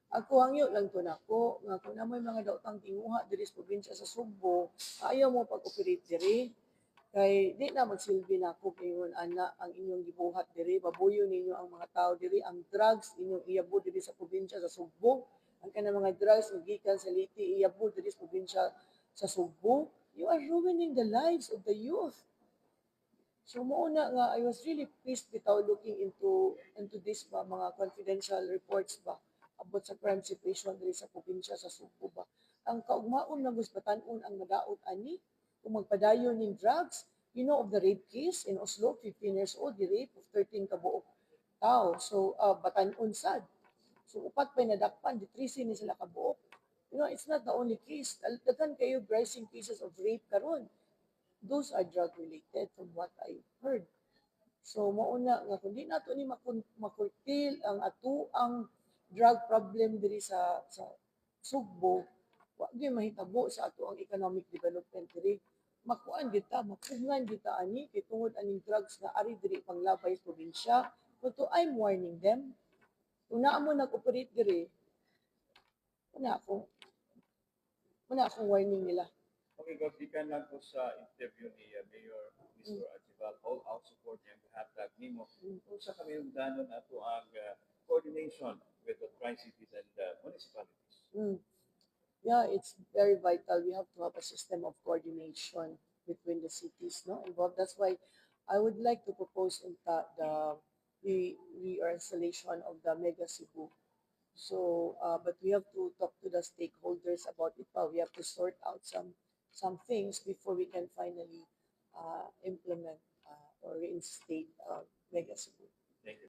Ako hangyo lang to nako nga kung namoy mga daotang tinguha diri sa probinsya sa Sugbo, ayaw mo pag-operate diri kay di na magsilbi nako kayon ana ang inyong gibuhat diri, babuyo ninyo ang mga tao diri, ang drugs inyong iyabo diri sa probinsya sa Sugbo, ang kanang mga drugs nga gikan sa Liti iyabo diri sa probinsya sa Sugbo. You are ruining the lives of the youth. So mauna nga I was really pissed bitaw looking into this ba mga confidential reports ba about sa crime situation diri sa probinsya sa Sugbo ba. Ang kaugmaon nga gusbatan-on ang madaot ani kung magpadayon ning drugs. You know of the rape case in Oslo, 15 years old, the rape of 13 kabuok tao. So batan-on sad. So upat pa nadakpan, di 13 ni sila kabuok. You know, it's not the only case. Daghan kayo rising cases of rape karon. Those are drug related from what I heard. So mauna nga kundi nato ni makurtil ang ato ang drug problem diri sa Sugbo, wa gyud mahitabo sa ato ang economic development diri. Makuan kita, mapugngan kita ani kay tungod aning drugs nga ari diri panglabay sa probinsya. But I'm warning them. Kung naa mo nag-operate diri, muna akong warning nila. Okay, Gov, gikan lang po sa interview ni Mayor Mr. Archibald, all out support niya ang hatag nimo. Kung sa kami yung danon ato ang coordination with the tri-cities and municipalities. Mm. Yeah, it's very vital. We have to have a system of coordination between the cities, no, involved. That's why I would like to propose in the reinstallation of the Mega Cebu. So, but we have to talk to the stakeholders about it. We have to sort out some things before we can finally implement or reinstate Mega Cebu. Thank you.